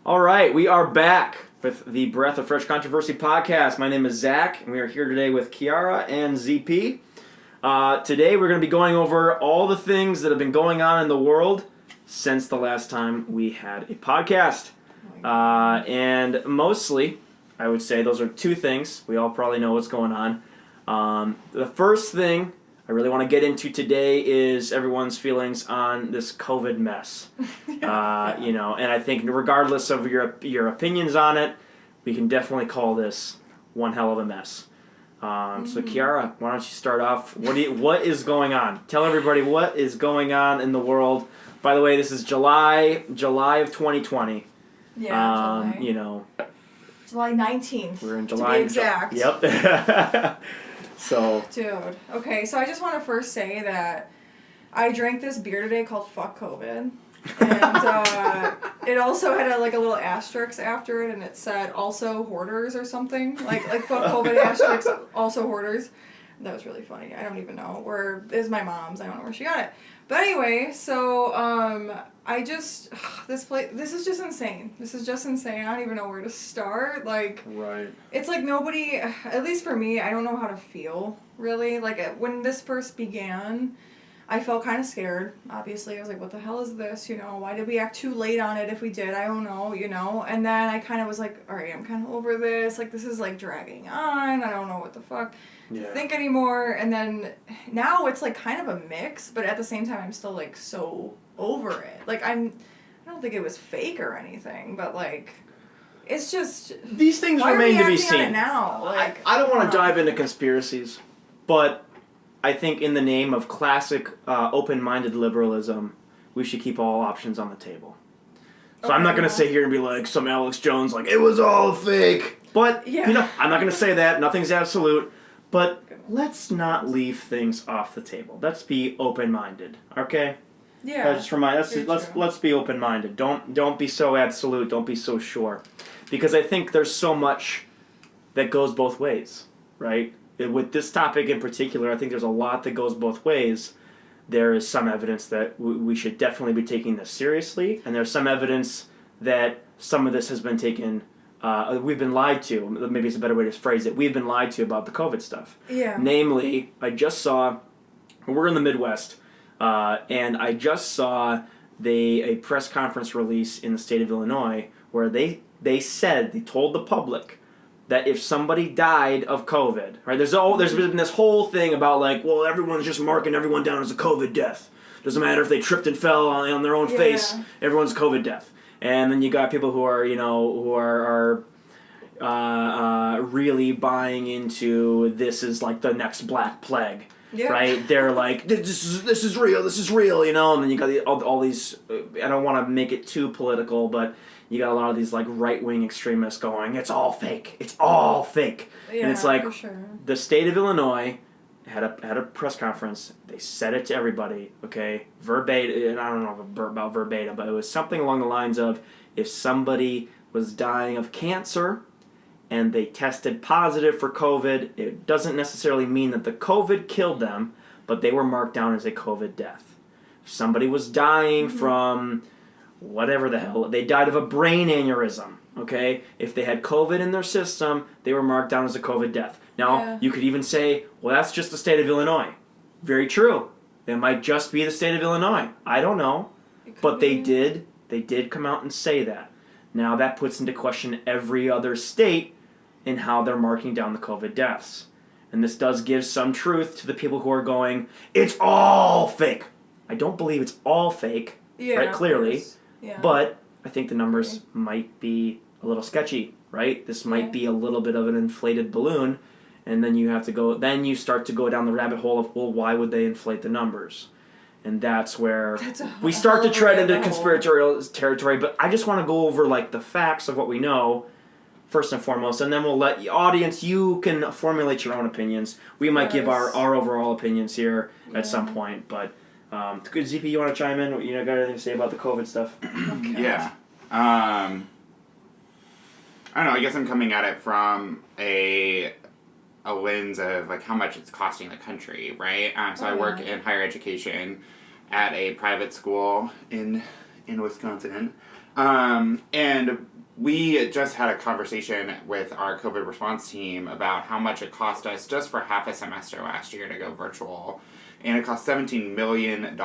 All right, we are back with the Breath of Fresh Controversy podcast. My name is Zach, and we are here today with Kiara and ZP. Today we're going to be going over all the things that have been going on in the world since the last time we had a podcast. And mostly, I would say those are two things. We all probably know what's going on. The first thing I really want to get into today is everyone's feelings on this COVID mess. And I think regardless of your opinions on it, we can definitely call this one hell of a mess. So Kiara, why don't you start off? What is going on? Tell everybody what is going on in the world. By the way, this is July of 2020. Yeah, July. July 19th. We're in July. To be exact. Yep. So. Dude. Okay, so I just want to first say that I drank this beer today called Fuck COVID. And it also had a little asterisk after it, and it said also hoarders or something. Like Fuck COVID asterisk, also hoarders. That was really funny. I don't even know where is my mom's. I don't know where she got it. But anyway, so this is just insane. This is just insane. I don't even know where to start. Right. It's like nobody, at least for me, I don't know how to feel really. When this first began, I felt kind of scared. Obviously, I was like, "What the hell is this? Why did we act too late on it? If we did, I don't know. And then I kind of was like, all right, I'm kind of over this. This is dragging on. I don't know what the fuck." Yeah. Think anymore. And then now it's kind of a mix, but at the same time I'm still so over it. I don't think it was fake or anything, but it's just these things why remain are we to be acting on seen. it now? I don't want to dive into conspiracies, but I think in the name of classic open-minded liberalism, we should keep all options on the table. So I'm not going to sit here and be like some Alex Jones, it was all fake. But, I'm not going to say that. Nothing's absolute. But let's not leave things off the table. Let's be open-minded, okay? Yeah. Just remind let's be open-minded. Don't be so absolute. Don't be so sure, because I think there's so much that goes both ways, right? With this topic in particular, I think there's a lot that goes both ways. There is some evidence that we should definitely be taking this seriously, and there's some evidence that some of this has been taken. We've been lied to. Maybe it's a better way to phrase it. We've been lied to about the COVID stuff. Yeah. Namely, I just saw. We're in the Midwest, and I just saw a press conference release in the state of Illinois where they told the public that if somebody died of COVID, right? There's been this whole thing about everyone's just marking everyone down as a COVID death. Doesn't matter if they tripped and fell on their own face. Everyone's a COVID death. And then you got people who are really buying into this is the next Black Plague. Yeah. Right? They're like, this is real, and then you got all these, I don't want to make it too political, but you got a lot of these right-wing extremists going, it's all fake. Yeah, and it's for sure. The state of Illinois had a press conference. They said it to everybody, okay? Verbatim, and I don't know about verbatim, but it was something along the lines of, if somebody was dying of cancer and they tested positive for COVID, it doesn't necessarily mean that the COVID killed them, but they were marked down as a COVID death. If somebody was dying from whatever the hell, they died of a brain aneurysm, okay? If they had COVID in their system, they were marked down as a COVID death. Now, you could even say, well, that's just the state of Illinois. Very true. It might just be the state of Illinois. I don't know. But they did come out and say that. Now, that puts into question every other state in how they're marking down the COVID deaths. And this does give some truth to the people who are going, it's all fake. I don't believe it's all fake, right? Clearly. Yeah. But I think the numbers might be a little sketchy, right? This might be a little bit of an inflated balloon, and then you start to go down the rabbit hole of, well, why would they inflate the numbers? And that's where we start to tread into conspiratorial territory, but I just want to go over the facts of what we know first and foremost, and then we'll let the audience, you can formulate your own opinions. We might give our overall opinions here at some point, but good, ZP, you want to chime in? Got anything to say about the COVID stuff? Okay. Yeah. I don't know, I guess I'm coming at it from a lens of how much it's costing the country, right? So I work in higher education at a private school in Wisconsin. And we just had a conversation with our COVID response team about how much it cost us just for half a semester last year to go virtual. And it cost $17 million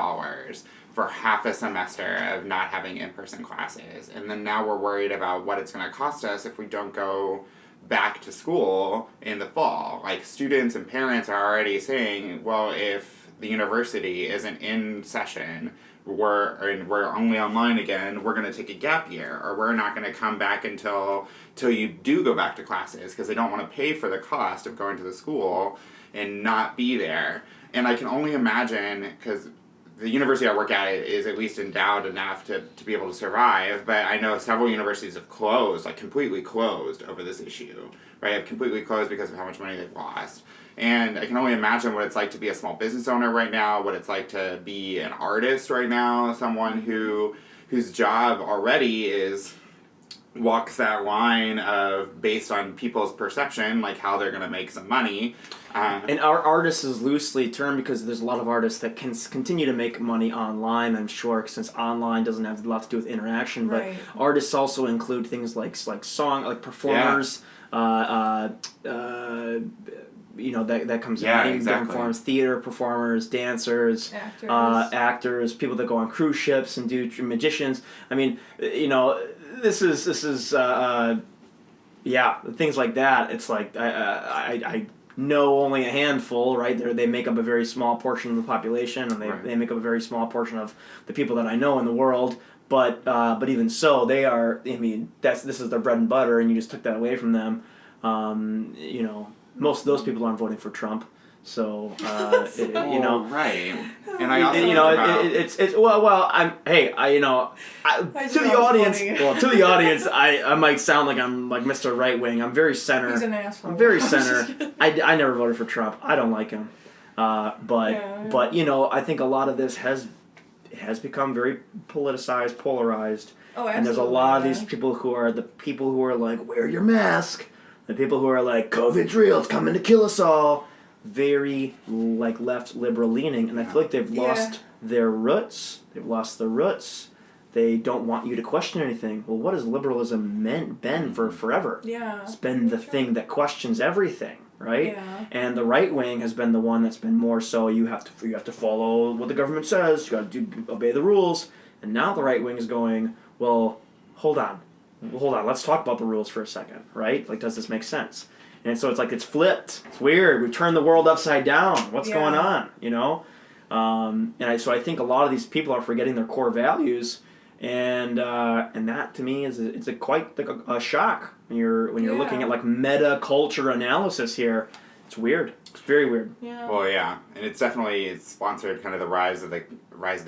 for half a semester of not having in-person classes. And then now we're worried about what it's going to cost us if we don't go back to school in the fall. Like, students and parents are already saying, well, if the university isn't in session, we're only online again, we're going to take a gap year, or we're not going to come back until you do go back to classes, because they don't want to pay for the cost of going to the school and not be there. And I can only imagine, because the university I work at is at least endowed enough to be able to survive, but I know several universities have closed, like completely closed over this issue, right? Have completely closed because of how much money they've lost. And I can only imagine what it's like to be a small business owner right now, what it's like to be an artist right now, someone whose job already is walks that line of based on people's perception, like how they're going to make some money. And our artist is loosely termed because there's a lot of artists that can continue to make money online, I'm sure, since online doesn't have a lot to do with interaction. Right. But artists also include things like performers, that comes in many different forms: theater performers, dancers, actors, people that go on cruise ships and do magicians. I mean, this is things like that. It's like I know only a handful, right? They make up a very small portion of the population, and they make up a very small portion of the people that I know in the world. But even so, they are. I mean, this is their bread and butter, and you just took that away from them. Most of those people aren't voting for Trump. So right. And I also to the audience, I might sound like I'm like Mr. Right Wing. I'm very center. He's an asshole. I'm very center. I never voted for Trump. I don't like him. But I think a lot of this has become very politicized, polarized. Oh, absolutely. And there's a lot of these people who are like, wear your mask. The people who are like, COVID's real, it's coming to kill us all. Very like left liberal leaning, and I feel like they've lost their roots. They've lost their roots. They don't want you to question anything. Well, what has liberalism been for forever? Yeah, it's been the thing that questions everything, right? Yeah. And the right wing has been the one that's been more so you have to follow what the government says. You got to obey the rules. And now the right wing is going, well, hold on. Let's talk about the rules for a second, right? Like, does this make sense? And so it's like it's flipped. It's weird. We turned the world upside down. What's going on? So I think a lot of these people are forgetting their core values, and that to me is quite like a shock when you're looking at like meta culture analysis here. It's weird. It's very weird. Yeah. Well, yeah, and it's sponsored kind of the rise of the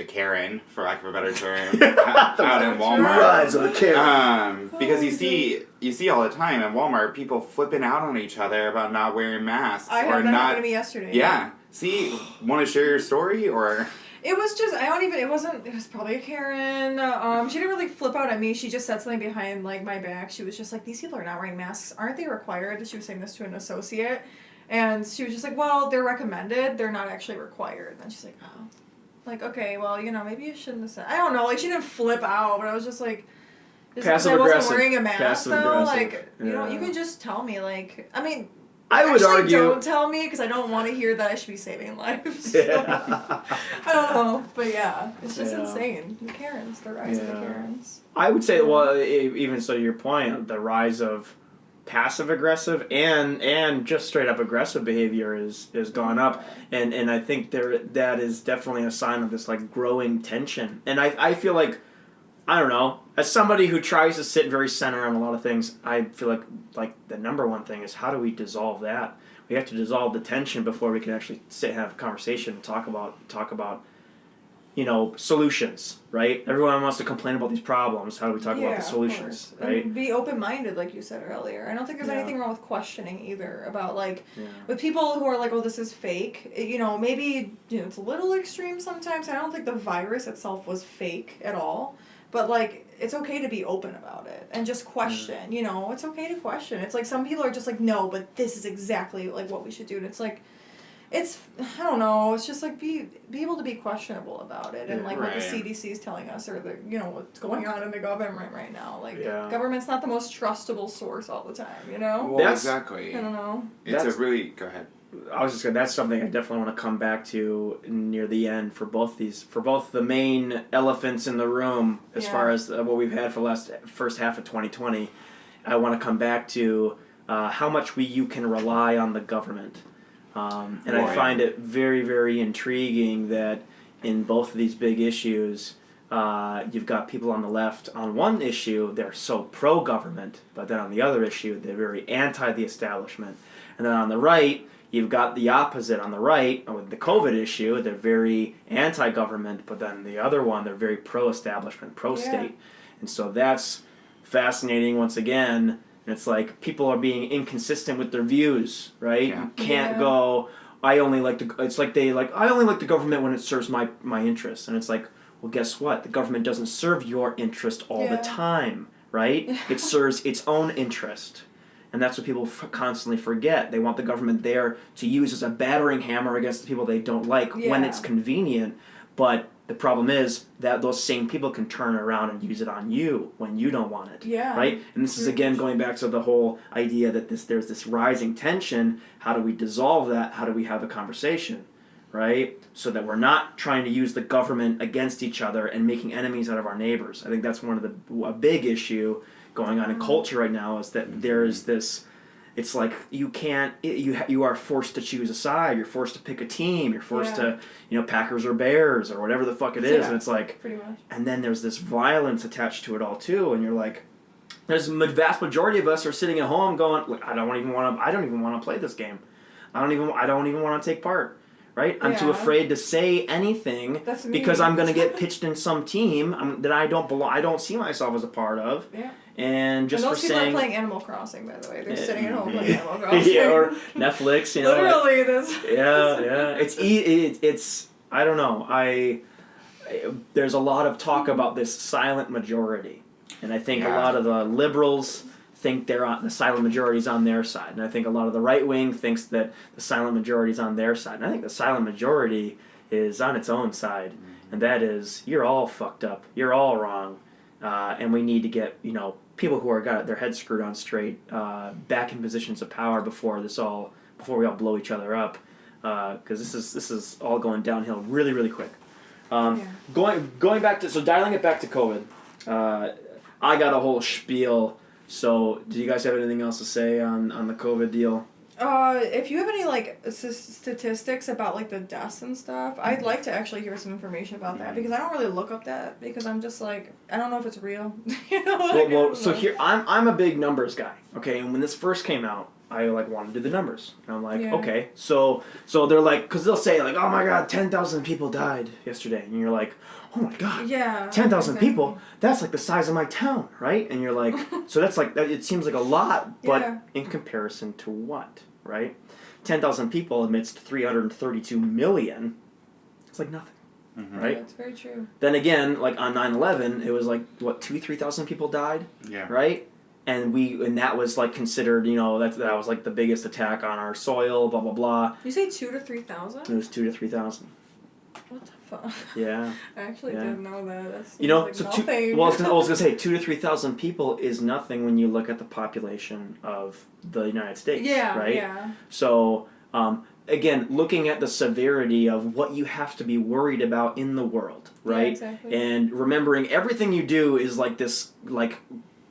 Karen, for lack of a better term, out in Walmart. Rise of the Karen. Because you see all the time in Walmart people flipping out on each other about not wearing masks I had that happen to me yesterday. Yeah. See, want to share your story or? It was just, it was probably a Karen. She didn't really flip out at me. She just said something behind like my back. She was just like, these people are not wearing masks. Aren't they required? She was saying this to an associate. And she was just like, well, they're recommended. They're not actually required. And she's like, oh. Like, okay, well, maybe you shouldn't have said. I don't know. Like, she didn't flip out, but I was just like, passive I wasn't aggressive. wearing a mask, Passive though. aggressive. Like, you can just tell me. Like, I mean, I would argue. Don't tell me because I don't want to hear that I should be saving lives. So, Yeah. I don't know, but yeah, it's just insane. The Karens, the rise of the Karens. I would say, well, even so, to your point, the rise of passive aggressive and just straight up aggressive behavior is gone up, and I think that is definitely a sign of this like growing tension. And I feel like, I don't know, as somebody who tries to sit very center on a lot of things, I feel like the number one thing is how do we dissolve that? We have to dissolve the tension before we can actually sit and have a conversation and talk about solutions, right? Everyone wants to complain about these problems. How do we talk about the solutions, right? And be open-minded, like you said earlier. I don't think there's anything wrong with questioning either about, like, with people who are like, oh, this is fake. Maybe it's a little extreme sometimes. I don't think the virus itself was fake at all. But, like, it's okay to be open about it and just question, It's okay to question. It's like some people are just like, no, but this is exactly, like, what we should do. And it's like... it's, I don't know, it's just like be able to be questionable about it, and like what the Right. CDC is telling us, or the, you know, what's going on in the government right now. Like, Yeah. government's not the most trustable source all the time, you know? Well, That's- exactly. I don't know. It's That's- a really go ahead. I was just gonna. That's something I definitely want to come back to near the end for both the main elephants in the room as Yeah. far as what we've had for the first half of 2020. I want to come back to how much you can rely on the government, and I Right. find it very, very intriguing that in both of these big issues, you've got people on the left. On one issue, they're so pro-government, but then on the other issue, they're very anti the establishment, and then on the right. You've got the opposite on the right with the COVID issue. They're very anti-government, but then the other one, they're very pro-establishment, pro-state. And so that's fascinating once again. And it's like people are being inconsistent with their views, right? Yeah. You can't Yeah. go, I only like I only like the government when it serves my interests. And it's like, well, guess what? The government doesn't serve your interest all the Yeah. time, right? It serves its own interest. And that's what people constantly forget. They want the government there to use as a battering hammer against the people they don't like when Yeah. it's convenient. But the problem is that those same people can turn around and use it on you when you don't want it. Yeah. Right? And this is again going back to the whole idea that there's this rising tension. How do we dissolve that? How do we have a conversation? Right? So that we're not trying to use the government against each other and making enemies out of our neighbors. I think that's a big issue going on in culture right now, is that there is this, it's like you can't, you are forced to choose a side, you're forced to pick a team, you're forced to, Packers or Bears or whatever the fuck it is, Yeah. and it's like, Pretty much. and then there's this violence attached to it all too, and you're like, there's a vast majority of us are sitting at home going, look, I don't even want to play this game, I don't even want to take part. Right? I'm too Yeah. afraid to say anything That's me. because I'm going to get pitched in some team that I don't see myself as a part of. Yeah. And just and for those people saying, are playing Animal Crossing, by the way. They're Yeah. sitting at home playing Animal Crossing. yeah, or Netflix, Literally, this. yeah. It's I don't know. There's a lot of talk about this silent majority, and I think a Yeah. lot of the liberals think the silent majority's on their side, and I think a lot of the right wing thinks that the silent majority's on their side, and I think the silent majority is on its own side, and that is you're all fucked up, you're all wrong, and we need to get people who are got their heads screwed on straight back in positions of power before we all blow each other up, because this is all going downhill really, really quick. Going back to dialing it back to COVID, I got a whole spiel. So, do you guys have anything else to say on the COVID deal? If you have any like statistics about like the deaths and stuff, I'd like to actually hear some information about that, because I don't really look up that, because I'm just like, I don't know if it's real. You know. Like, I Well, don't so know. here I'm a big numbers guy. Okay, and when this first came out, I wanted to do the numbers. And I'm like, Yeah. okay, so they're like, because they'll say like, oh my god, 10,000 people died yesterday, and you're like, oh my god. Yeah. 10,000 exactly. people, that's like the size of my town, right? And you're like, so that's like, it seems like a lot, but Yeah. in comparison to what, right? 10,000 people amidst 332 million, it's like nothing, right? That's very true. Then again, like on 9/11, it was like, what, 3,000 people died, Yeah. right? And that was like considered, that was like the biggest attack on our soil, blah, blah, blah. You say 2,000 to 3,000? It was 2,000 to 3,000. What the fuck? Yeah. I actually Yeah. didn't know that. That's like so nothing. I was gonna say 2,000 to 3,000 people is nothing when you look at the population of the United States. Yeah. Right. Yeah. So again, looking at the severity of what you have to be worried about in the world, right? Yeah, exactly. And remembering everything you do is like this, like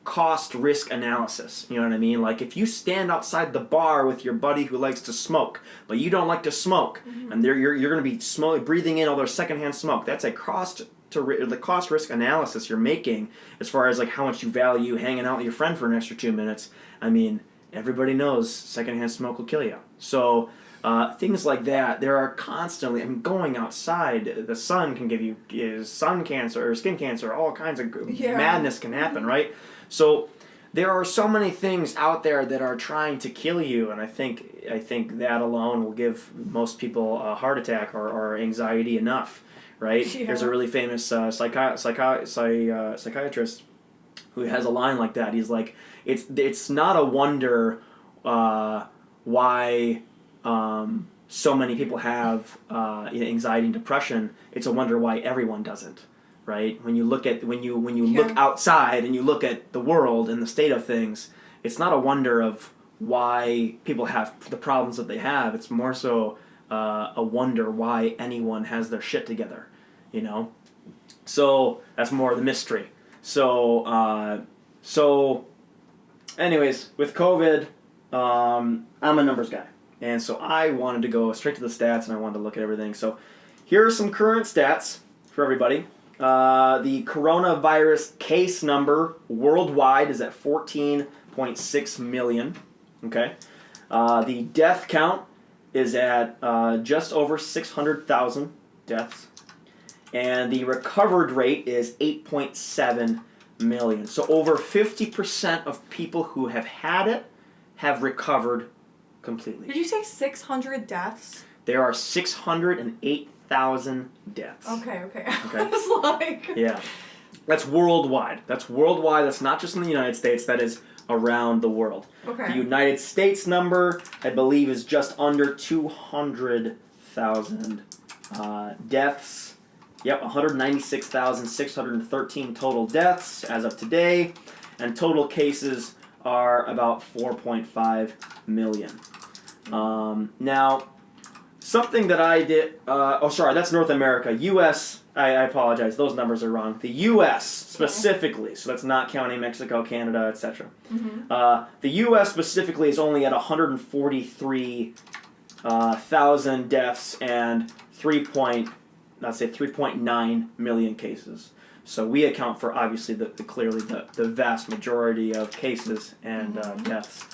cost risk analysis. You know what I mean? Like if you stand outside the bar with your buddy who likes to smoke, but you don't like to smoke, and you're going to be breathing in all their secondhand smoke. That's a the cost risk analysis you're making as far as like how much you value hanging out with your friend for an extra 2 minutes. I mean, everybody knows secondhand smoke will kill you. So things like that, there are constantly, going outside, the sun can give you sun cancer or skin cancer, all kinds of madness can happen, right? So there are so many things out there that are trying to kill you, and I think that alone will give most people a heart attack or anxiety enough, right? Yeah. There's a really famous psychiatrist who has a line like that. He's like, it's not a wonder why so many people have anxiety and depression, it's a wonder why everyone doesn't, right? When you look at when you look outside and you look at the world and the state of things, it's not a wonder of why people have the problems that they have. It's more so a wonder why anyone has their shit together, you know. So that's more of the mystery. So anyways, with COVID, I'm a numbers guy. And so I wanted to go straight to the stats and I wanted to look at everything. So here are some current stats for everybody. The coronavirus case number worldwide is at 14.6 million. Okay. The death count is at just over 600,000 deaths. And the recovered rate is 8.7 million. So over 50% of people who have had it have recovered completely. Did you say 600 deaths? There are 608,000 deaths. Okay. Okay. I was like... Yeah. That's worldwide. That's worldwide. That's not just in the United States. That is around the world. Okay. The United States number, I believe, is just under 200,000 deaths. Yep, 196,613 total deaths as of today, and total cases are about 4.5 million. Now, something that I did, that's North America. U.S., I apologize, those numbers are wrong. The U.S. specifically, so that's not counting Mexico, Canada, etc. Mm-hmm. The U.S. specifically is only at 143,000 deaths and 3.9 million cases. So we account for obviously clearly the vast majority of cases and deaths.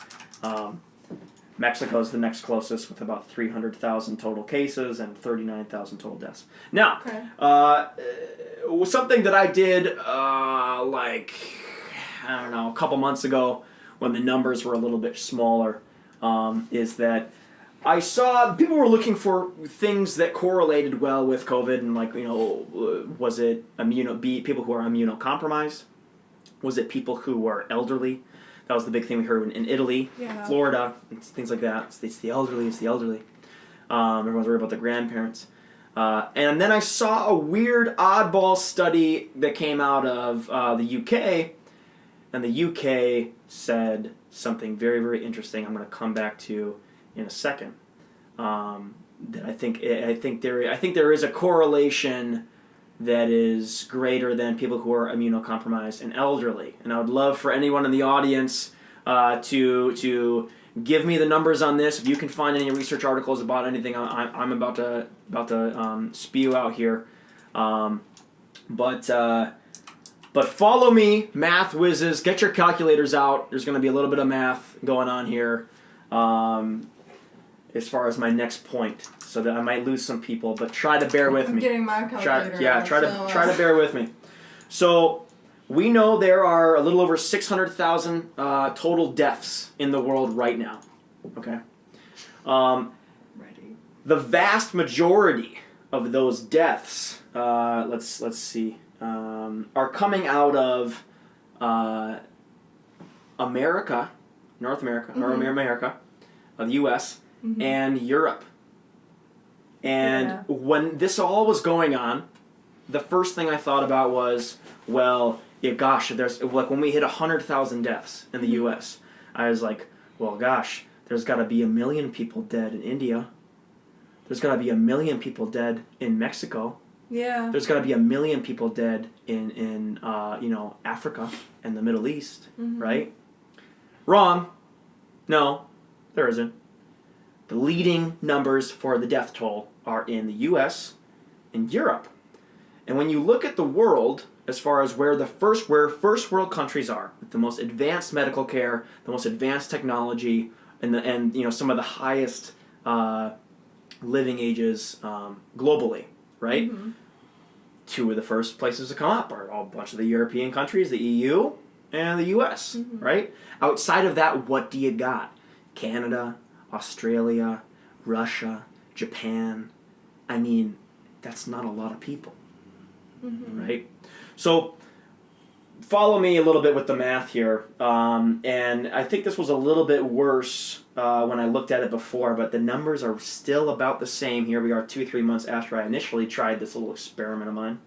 Mexico is the next closest with about 300,000 total cases and 39,000 total deaths. Now, something that I did a couple months ago when the numbers were a little bit smaller is that I saw people were looking for things that correlated well with COVID, and was it people who are immunocompromised? Was it people who were elderly? That was the big thing we heard in Italy, Florida, and things like that. It's the elderly. Everyone's worried about the grandparents. And then I saw a weird oddball study that came out of the UK, and the UK said something very, very interesting. I'm going to come back to in a second. That I think there is a correlation that is greater than people who are immunocompromised and elderly. And I would love for anyone in the audience to give me the numbers on this. If you can find any research articles about anything I'm about to spew out here. But follow me, math whizzes. Get your calculators out. There's going to be a little bit of math going on here. As far as my next point, so that I might lose some people, but try to bear with me. I'm getting my calculator. Try to bear with me. So we know there are a little over 600,000 total deaths in the world right now. Okay. Ready. The vast majority of those deaths, let's see, are coming out of America, North America, or America, the U.S. And Europe. And when this all was going on, the first thing I thought about was, there's when we hit 100,000 deaths in the U.S., I was like, well, gosh, there's got to be 1 million people dead in India. There's got to be 1 million people dead in Mexico. Yeah. There's got to be 1 million people dead in Africa and the Middle East, right? Wrong. No, there isn't. The leading numbers for the death toll are in the U.S. and Europe. And when you look at the world, as far as where first world countries are, with the most advanced medical care, the most advanced technology, and some of the highest living ages globally, right? Two of the first places to come up are a bunch of the European countries, the EU, and the U.S., right? Outside of that, what do you got? Canada, Australia, Russia, Japan. I mean, that's not a lot of people, right? So follow me a little bit with the math here. And I think this was a little bit worse when I looked at it before, but the numbers are still about the same. Here we are 2-3 months after I initially tried this little experiment of mine.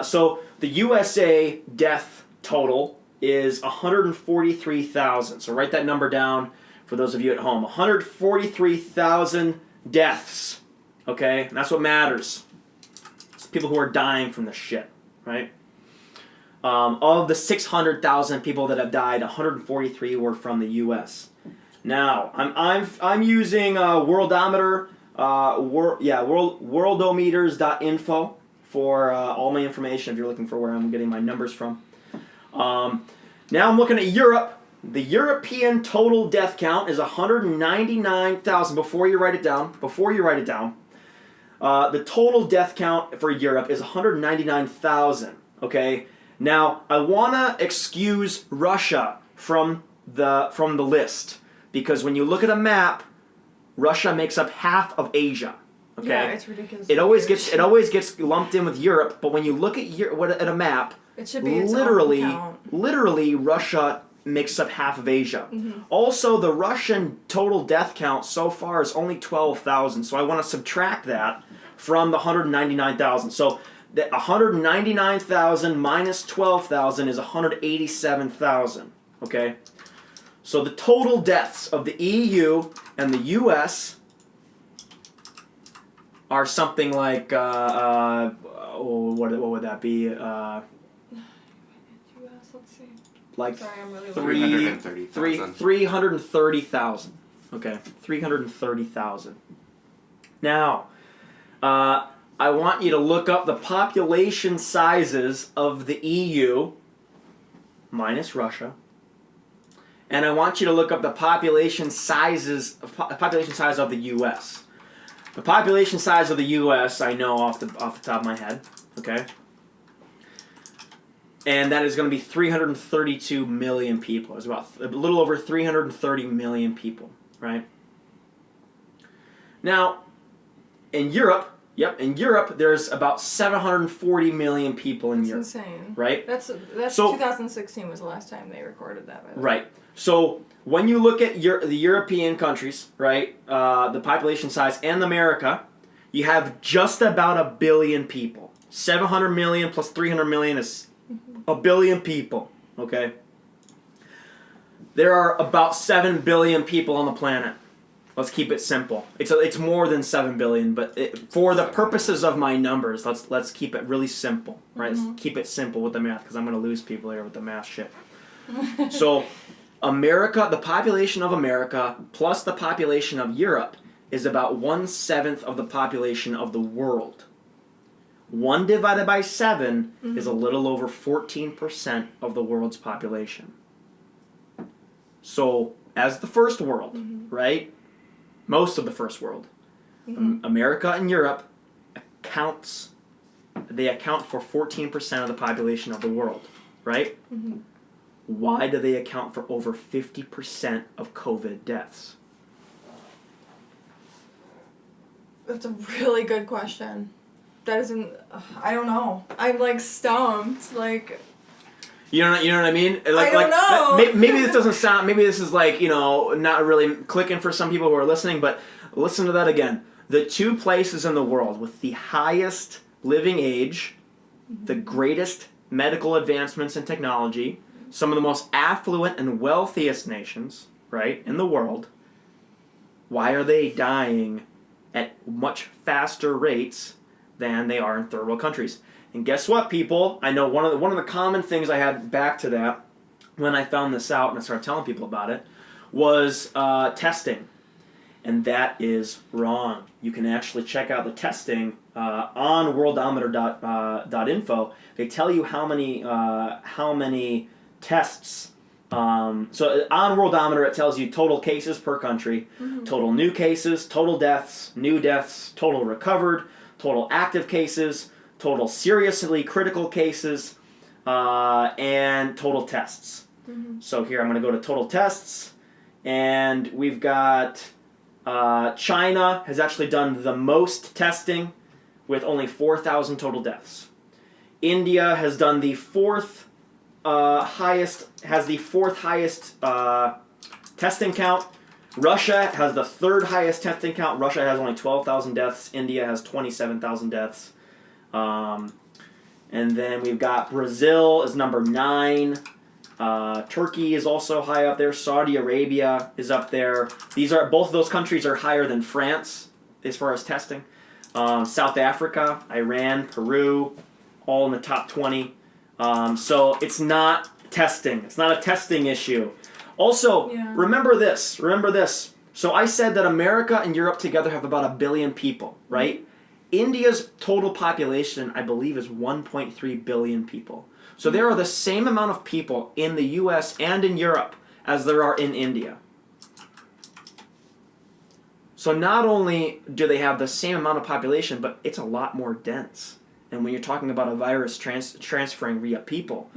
So the USA death total is 143,000. So write that number down for those of you at home. 143,000 deaths. Okay? And that's what matters. It's people who are dying from this shit. Right? Of the 600,000 people that have died, 143 were from the U.S. Now, I'm using Worldometer, worldometers.info for all my information if you're looking for where I'm getting my numbers from. Now I'm looking at Europe. The European total death count is 199,000. Before you write it down, the total death count for Europe is 199,000. Okay. Now I wanna excuse Russia from the list because when you look at a map, Russia makes up half of Asia. Okay. Yeah, it's ridiculous. It always gets lumped in with Europe, but when you look at at a map, it should be its own count. Literally, Russia makes up half of Asia. Mm-hmm. Also, the Russian total death count so far is only 12,000, so I want to subtract that from the 199,000. So, 199,000 minus 12,000 is 187,000. Okay? So, the total deaths of the EU and the US are something like, what would that be? Let's see. Like Sorry, I'm really 330,000. Okay, 330,000. Now, I want you to look up the population sizes of the EU minus Russia, and I want you to look up the population size of the U.S. The population size of the U.S. I know off the top of my head. Okay. And that is going to be 332 million people. It's about a little over 330 million people, right? Now, in Europe, there's about 740 million people in Europe. That's insane. Right? That's so, 2016 was the last time they recorded that. By the way. Right. So when you look at the European countries, right, the population size, and America, you have just about 1 billion people. 700 million plus 300 million is 1 billion people, okay? There are about 7 billion people on the planet. Let's keep it simple. It's more than 7 billion, but for the purposes of my numbers, let's keep it really simple, right? Mm-hmm. Let's keep it simple with the math because I'm going to lose people here with the math shit. So, America, the population of America plus the population of Europe is about 1/7 of the population of the world. 1 divided by 7 is a little over 14% of the world's population. So, as the first world, right? Most of the first world. America and Europe account for 14% of the population of the world, right? Why do they account for over 50% of COVID deaths? That's a really good question. That isn't. I don't know. I'm like stumped. Like. You know what I mean? I don't know. Maybe this doesn't sound. Maybe this is like not really clicking for some people who are listening. But listen to that again. The two places in the world with the highest living age, the greatest medical advancements in technology, some of the most affluent and wealthiest nations, right, in the world. Why are they dying at much faster rates than they are in third world countries? And guess what, people? I know one of the common things I had back to that when I found this out and I started telling people about it was testing. And that is wrong. You can actually check out the testing on worldometer.info. They tell you how many tests. So on Worldometer, it tells you total cases per country, total new cases, total deaths, new deaths, total recovered, total active cases, total seriously critical cases, and total tests. So here I'm going to go to total tests, and we've got China has actually done the most testing with only 4,000 total deaths. India has done the fourth has the fourth highest testing count. Russia has the third highest testing count. Russia has only 12,000 deaths. India has 27,000 deaths. And then we've got Brazil is number 9. Turkey is also high up there. Saudi Arabia is up there. Both of those countries are higher than France as far as testing. South Africa, Iran, Peru, all in the top 20. So it's not testing. It's not a testing issue. Also, remember this. So I said that America and Europe together have about 1 billion people, right? India's total population, I believe, is 1.3 billion people. So there are the same amount of people in the U.S. and in Europe as there are in India. So not only do they have the same amount of population, but it's a lot more dense. And when you're talking about a virus transferring via people,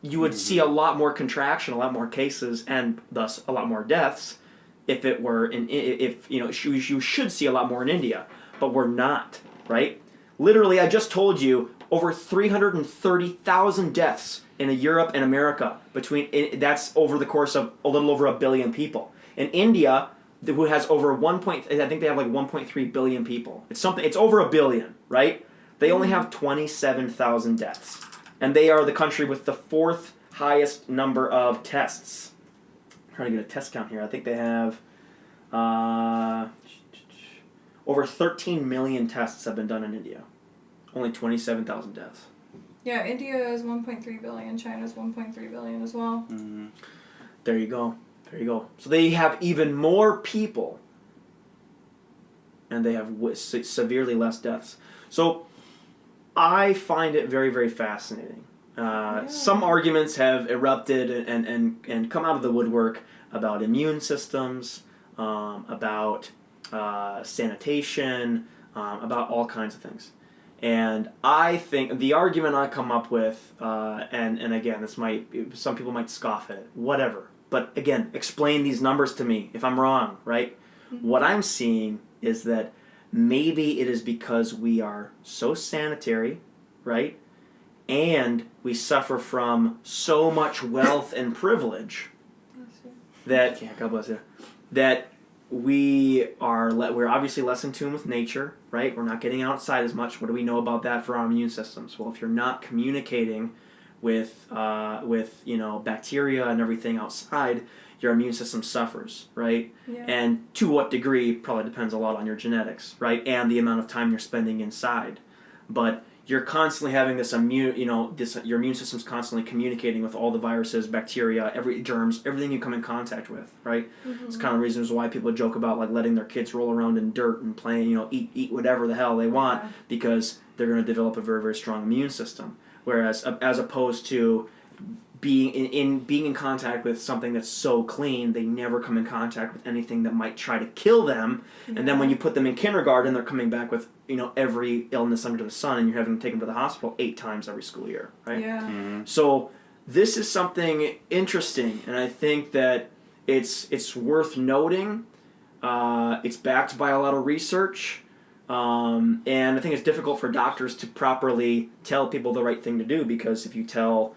you would see a lot more contraction, a lot more cases, and thus a lot more deaths. If it were you should see a lot more in India, but we're not, right? Literally, I just told you over 330,000 deaths in Europe and America that's over the course of a little over 1 billion people. In India, who has over I think they have like 1.3 billion people. It's over 1 billion, right? They only have 27,000 deaths. And they are the country with the 4th highest number of tests. I'm trying to get a test count here. I think they have over 13 million tests have been done in India. Only 27,000 deaths. Yeah, India is 1.3 billion. China's 1.3 billion as well. Mm-hmm. There you go. So they have even more people, and they have severely less deaths. So I find it very, very fascinating. Some arguments have erupted and come out of the woodwork about immune systems, about sanitation, about all kinds of things. And I think the argument I come up with, and again, some people might scoff at it, whatever. But again, explain these numbers to me if I'm wrong, right? Mm-hmm. What I'm seeing is that maybe it is because we are so sanitary, right? And we suffer from so much wealth and privilege that God bless you, that we're obviously less in tune with nature, right? We're not getting outside as much. What do we know about that for our immune systems? Well, if you're not communicating with bacteria and everything outside, your immune system suffers, right? Yeah. And to what degree probably depends a lot on your genetics, right? And the amount of time you're spending inside. But you're constantly having your immune system's constantly communicating with all the viruses, bacteria, germs, everything you come in contact with, right? Mm-hmm. It's kind of reasons why people joke about like letting their kids roll around in dirt and playing, eat whatever the hell they want, because they're going to develop a very, very strong immune system. Whereas as opposed to being in contact with something that's so clean, they never come in contact with anything that might try to kill them. Yeah. And then when you put them in kindergarten, they're coming back with every illness under the sun, and you're having to take them to the hospital 8 times every school year, right? Yeah. Mm-hmm. So this is something interesting, and I think that it's worth noting. It's backed by a lot of research. And I think it's difficult for doctors to properly tell people the right thing to do, because if you tell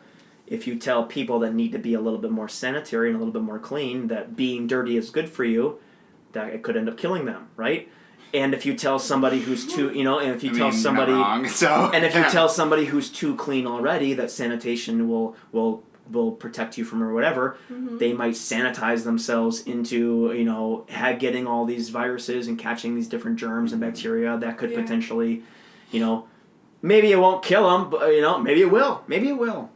people that need to be a little bit more sanitary and a little bit more clean that being dirty is good for you, that it could end up killing them, right? And if you tell somebody who's too, and if you tell somebody, wrong, so, and if you tell somebody who's too clean already that sanitation will protect you from or whatever, mm-hmm. they might sanitize themselves into, getting all these viruses and catching these different germs and bacteria that could potentially, maybe it won't kill them, but, maybe it will. Maybe it will.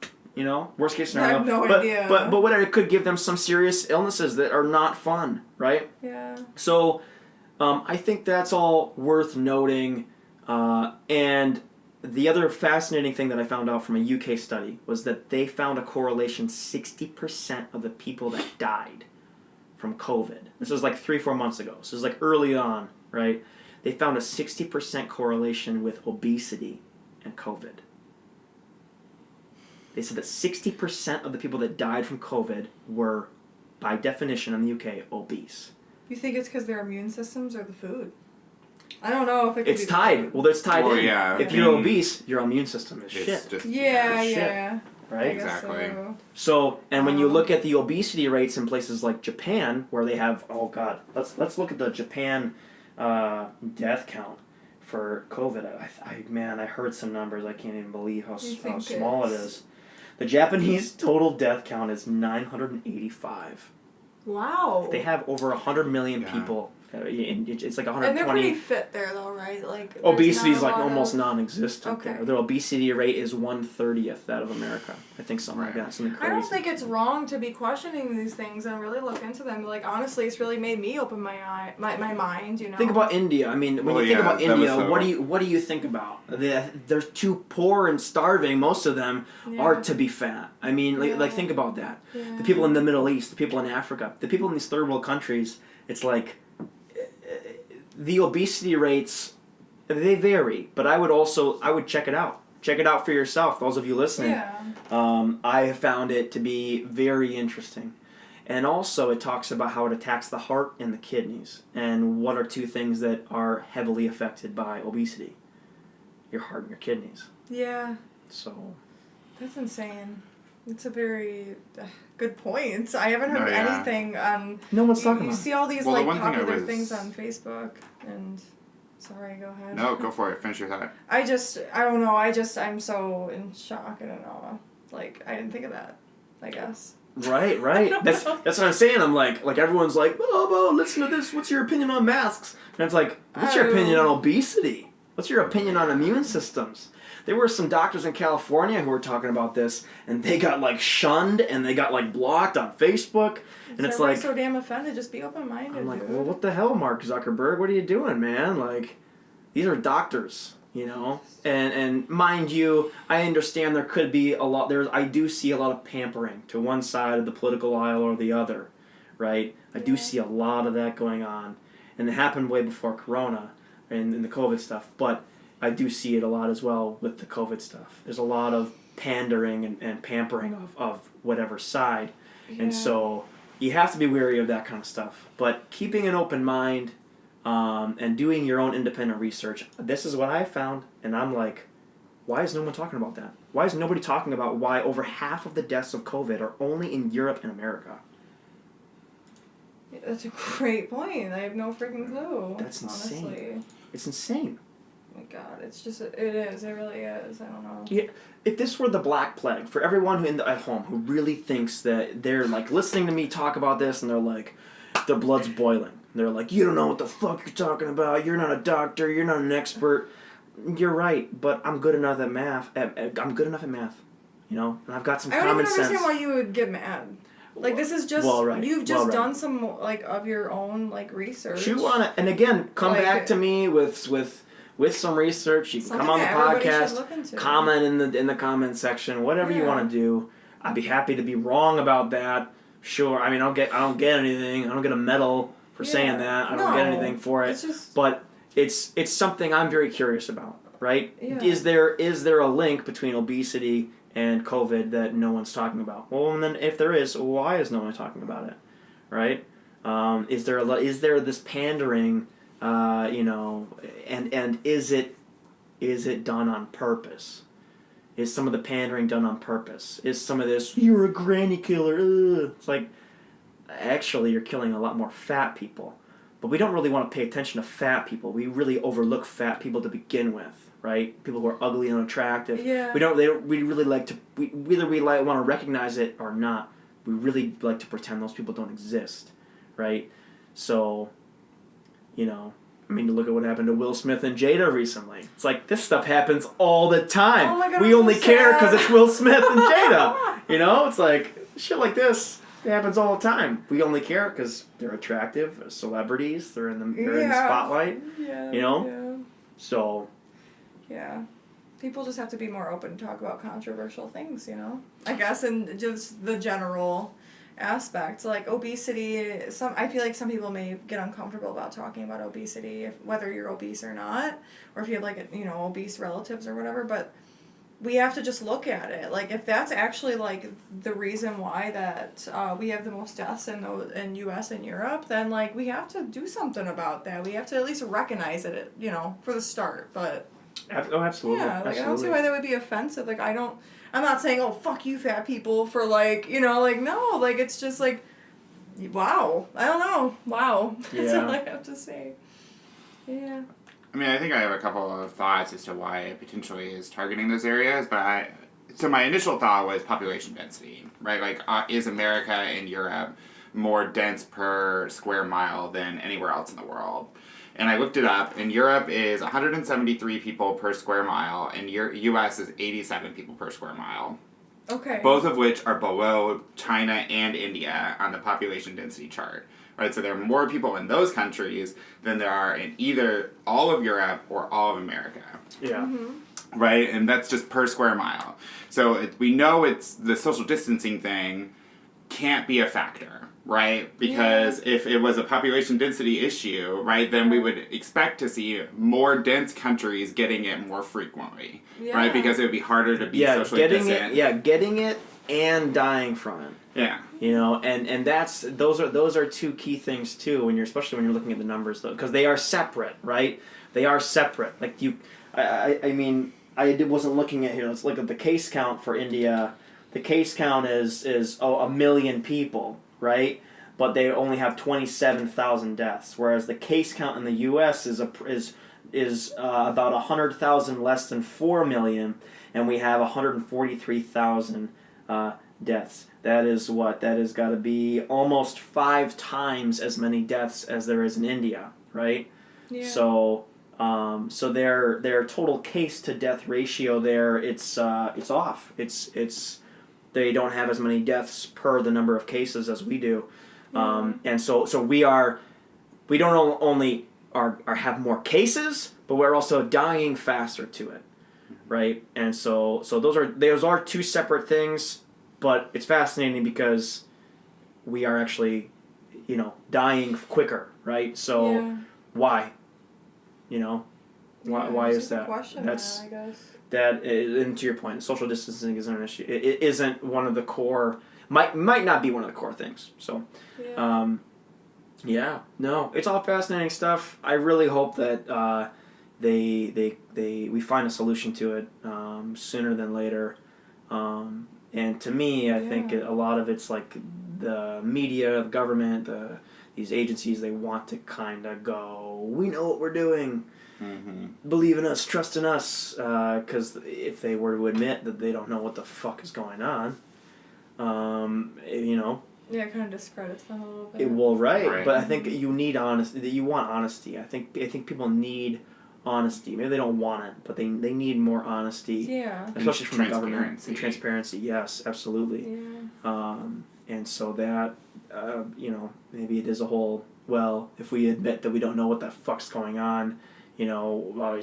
Worst case scenario. I have no idea. But whatever, it could give them some serious illnesses that are not fun, right? Yeah. So, I think that's all worth noting. And the other fascinating thing that I found out from a UK study was that they found a correlation 60% of the people that died from COVID. This was like 3-4 months ago. So it was like early on, right? They found a 60% correlation with obesity and COVID. They said that 60% of the people that died from COVID were, by definition in the UK, obese. You think it's because their immune systems or the food? I don't know if it could tied. Well, it's tied in. Yeah. If you're obese, your immune system is shit. Yeah. right? Exactly. So, and when you Wow. look at the obesity rates in places like Japan, where they have, oh god, let's look at the Japan death count for COVID. I heard some numbers. I can't even believe how small it is. The Japanese total death count is 985. Wow. They have over 100 million Yeah. people. It's like And they're 120. pretty fit there, though, right? Like there's Obesity is not a like lot almost of- non-existent Okay. there. Their obesity rate is 1/30th that of America. I think something like Right. that. Something I crazy. don't think it's wrong to be questioning these things and really look into them. Like honestly, it's really made me open my mind. You know. Think about India. I mean, when Well, you think yeah, about that was India, the- what do you think about? They're too poor and starving. Most of them Yeah. are to be fat. I mean, like Yeah. think about that. Yeah. The people in the Middle East, the people in Africa, the people in these third world countries. It's like the obesity rates. They vary, but I would check it out. Check it out for yourself. Those of you listening. Yeah. I have found it to be very interesting. And also, it talks about how it attacks the heart and the kidneys. And what are two things that are heavily affected by obesity? Your heart and your kidneys. Yeah. So, That's insane. It's a very good point. I haven't heard No, yeah. anything on. no one's You, talking you about see all these Well, the like one thing I popular was- things on Facebook, and sorry, go ahead. No, go for it. Finish your thought. I don't know. I'm so in shock. I don't know. Like, I didn't think of that, I guess. Right, right. That's what I'm saying. I'm like everyone's like, oh, listen to this. What's your opinion on masks? And it's like, what's your opinion on obesity? What's your opinion on immune systems? There were some doctors in California who were talking about this, and they got like shunned and they got like blocked on Facebook. And it's like, so damn offended. Just be open-minded, I'm like, dude. well, what the hell, Mark Zuckerberg? What are you doing, man? Like, these are doctors, you know? And mind you, I understand there could be a lot, I do see a lot of pampering to one side of the political aisle or the other, right? I do Yeah. see a lot of that going on. And it happened way before Corona and the COVID stuff, but I do see it a lot as well with the COVID stuff. There's a lot of pandering and pampering of whatever side. Yeah. And so you have to be wary of that kind of stuff. But keeping an open mind and doing your own independent research, this is what I found. And I'm like, why is no one talking about that? Why is nobody talking about why over half of the deaths of COVID are only in Europe and America? That's a great point. I have no freaking clue. That's insane. Honestly. It's insane. Oh my God, it's just, it is. It really is. I don't know. Yeah, if this were the Black Plague, for everyone at home who really thinks that they're like listening to me talk about this and they're like, their blood's boiling. They're like, you don't know what the fuck you're talking about. You're not a doctor. You're not an expert. You're right, but I'm good enough at math. I'm good enough at math, you know, and I've got some I don't common even sense. understand why you would get mad. Like, this is just, Well, right. you've Well, just right. done some, like, of your own, like, research. Chew on it, and again, come Like, back to me with some research. You can Something come on the that everybody should podcast, look into. comment in the comment section, whatever you Yeah. want to do. I'd be happy to be wrong about that. Sure, I mean, I don't get anything. I don't get a medal for saying Yeah. that. I don't get No. anything for it. It's just, But it's something I'm very curious about, right? Yeah. Is there a link between obesity and COVID that no one's talking about? Well, and then if there is, why is no one talking about it, right? Is there this pandering, you know, and is it done on purpose? Is some of the pandering done on purpose? Is some of this, you're a granny killer, ugh. It's like, actually you're killing a lot more fat people. But we don't really want to pay attention to fat people. We really overlook fat people to begin with, right? People who are ugly and unattractive. Yeah. We really like to, whether we want to recognize it or not, we really like to pretend those people don't exist, right? So, you know, I mean, look at what happened to Will Smith and Jada recently. It's like, this stuff happens all the time. Oh my God, we I'm so only care sad. because it's Will Smith and Jada. You know, it's like, shit like this. It happens all the time. We only care because they're attractive, they're celebrities, they're in the spotlight. Yeah. You know? So, Yeah. People just have to be more open to talk about controversial things, you know? I guess, and just the general aspects. Like obesity, I feel like some people may get uncomfortable about talking about obesity, whether you're obese or not, or if you have like, you know, obese relatives or whatever, but we have to just look at it. Like, if that's actually, like, the reason why that we have the most deaths in U.S. and Europe, then, like, we have to do something about that. We have to at least recognize it, you know, for the start. But, oh, absolutely. yeah, like, I don't see why that would be offensive. Like, I I'm not saying, oh, fuck you fat people for like, you know, like, no, like, it's just like, wow. I don't know. Wow. That's all I have to say. Yeah. I mean, I think I have a couple of thoughts as to why it potentially is targeting those areas, but so my initial thought was population density, right? Like, is America and Europe more dense per square mile than anywhere else in the world? And I looked it up, and Europe is 173 people per square mile, and U.S. is 87 people per square mile. Okay. Both of which are below China and India on the population density chart. Right, so there are more people in those countries than there are in either all of Europe or all of America. Yeah. Mm-hmm. Right, and that's just per square mile. So we know it's the social distancing thing can't be a factor, right? Because if it was a population density issue, right, then we would expect to see more dense countries getting it more frequently, right? Because it would be harder to be socially distant. Getting it and dying from it. Yeah. You know, and those are two key things too especially when you're looking at the numbers though, because they are separate, right? They are separate. Like I mean, I wasn't looking at here. Let's look at the case count for India. The case count is 1 million people, right? But they only have 27,000 deaths, whereas the case count in the U.S. is about 100,000 less than 4 million, and we have 143,000 deaths. That is what? That has got to be almost 5 times as many deaths as there is in India, right? Yeah. So their total case to death ratio there, it's off. It's they don't have as many deaths per the number of cases as we do, and so we don't only have more cases, but we're also dying faster to it, right? And so those are two separate things, but it's fascinating because we are actually, dying quicker, right? So why? Why is that? Question, I guess. And to your point, social distancing isn't an issue. It isn't one of the core. Might not be one of the core things. So, no, it's all fascinating stuff. I really hope that we find a solution to it sooner than later. And to me, I think a lot of it's like the media, the government, these agencies. They want to kind of go, we know what we're doing. Mm-hmm. Believe in us, trust in us, because if they were to admit that they don't know what the fuck is going on, Yeah, it kind of discredits them a little bit. Right. But I think you need honesty. You want honesty. I think people need honesty. Maybe they don't want it, but they need more honesty. Yeah. Especially from the government. And transparency. Yes, absolutely. Yeah. And so that, maybe it is a whole. Well, if we admit that we don't know what the fuck's going on. These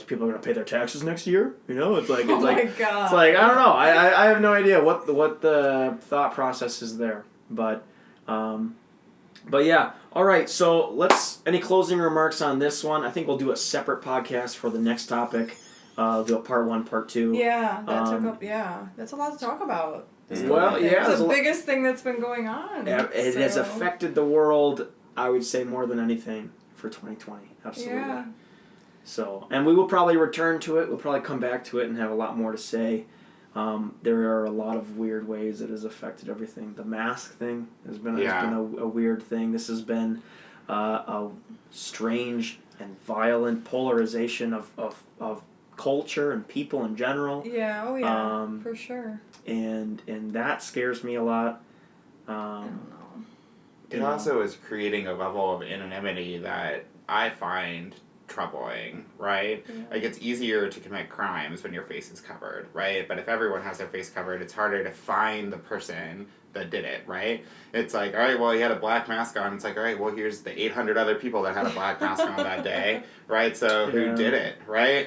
people are going to pay their taxes next year. It's like oh my God. It's like I don't know. I have no idea what the thought process is there. But yeah. All right. So any closing remarks on this one? I think we'll do a separate podcast for the next topic. Do a part 1, part 2. Yeah, that took up. Yeah, that's a lot to talk about. It's the biggest thing that's been going on. It has affected the world. I would say more than anything for 2020. Absolutely. Yeah. So, and we will probably return to it. We'll probably come back to it and have a lot more to say. There are a lot of weird ways it has affected everything. The mask thing has been a weird thing. This has been a strange and violent polarization of culture and people in general. Yeah. Oh yeah. For sure. And that scares me a lot. I don't know. It also is creating a level of anonymity that I find troubling, right? Yeah. Like, it's easier to commit crimes when your face is covered, right? But if everyone has their face covered, it's harder to find the person that did it, right? It's like, all right, well, he had a black mask on. It's like, all right, well, here's the 800 other people that had a black mask on that day, right? So who did it, right?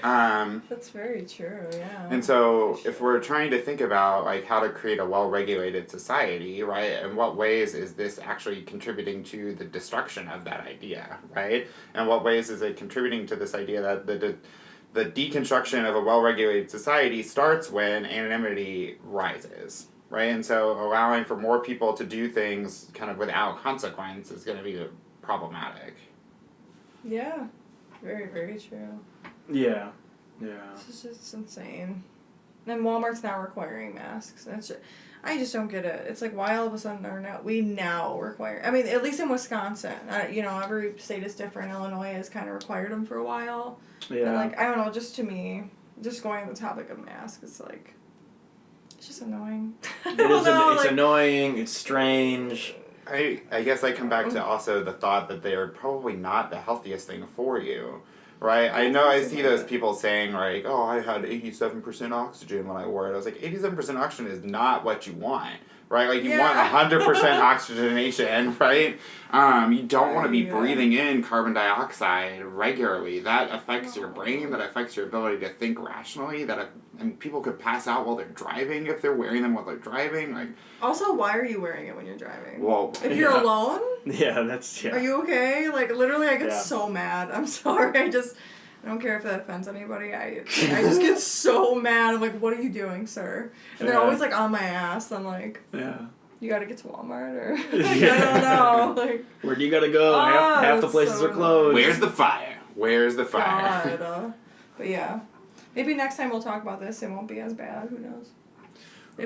That's very true, yeah. And so if we're trying to think about, like, how to create a well-regulated society, right, in what ways is this actually contributing to the destruction of that idea, right? And what ways is it contributing to this idea that the deconstruction of a well-regulated society starts when anonymity rises? Right, and so allowing for more people to do things kind of without consequence is going to be problematic. Yeah, very, very true. Yeah. It's just insane. And Walmart's now requiring masks. I just don't get it. It's like, why all of a sudden we now require... I mean, at least in Wisconsin. Every state is different. Illinois has kind of required them for a while. Yeah. But, like, I don't know, just to me, just going on the topic of masks, it's like... It's just annoying. It's annoying. It's strange. I guess I come back to also the thought that they are probably not the healthiest thing for you. Right? I know I see those people saying, like, oh, I had 87% oxygen when I wore it. I was like, 87% oxygen is not what you want. Right? Like, you want 100% oxygenation, right? You don't want to be breathing in carbon dioxide regularly. That affects your brain. That affects your ability to think rationally. And people could pass out while they're driving if they're wearing them while they're driving. Like, also, why are you wearing it when you're driving? Well, if you're alone? Yeah, that's... Yeah. Are you okay? Like, literally, I get so mad. I'm sorry. I don't care if that offends anybody. I just get so mad. I'm like, what are you doing, sir? And they're always, like, on my ass. I'm like... Yeah. You gotta get to Walmart, or... I don't know. Like, where do you gotta go? Half the places are closed. Where's the fire? Where's the fire? God. But yeah. Maybe next time we'll talk about this. It won't be as bad. Who knows?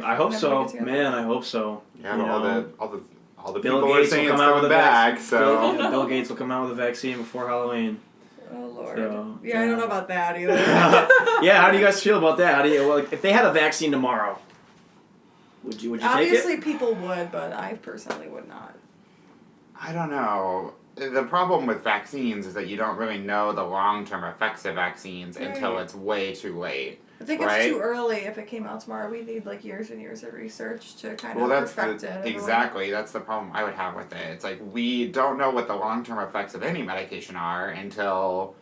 I hope so. Man, I hope so. Yeah, but all the Bill people Gates are saying will it's come out with coming a back, so... Bill Gates will come out with a vaccine before Halloween. Oh, Lord. So, I don't know about that either. Yeah, how do you guys feel about that? If they had a vaccine tomorrow, would you take it? Obviously, people would, but I personally would not. I don't know. The problem with vaccines is that you don't really know the long-term effects of vaccines until it's way too late. I think it's too early. If it came out tomorrow, we need like years and years of research to kind of perfect it. Exactly. That's the problem I would have with it. It's like we don't know what the long-term effects of any medication are until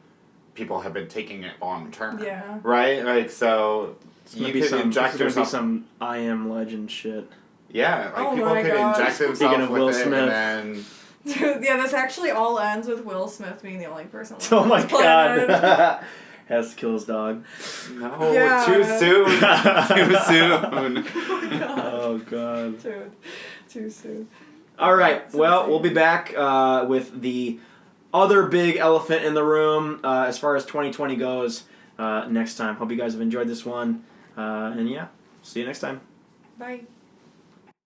people have been taking it long-term. Yeah. Right? Like, so you could inject yourself... some I Am Legend shit. Yeah, like people could inject themselves with it and then... Dude, yeah, this actually all ends with Will Smith being the only person left Oh my on this planet. god. Has to kill his dog. No, too soon. Too soon. Oh god. Dude, too soon. All right. Well, we'll be back with the other big elephant in the room as far as 2020 goes next time. Hope you guys have enjoyed this one. And yeah, see you next time. Bye.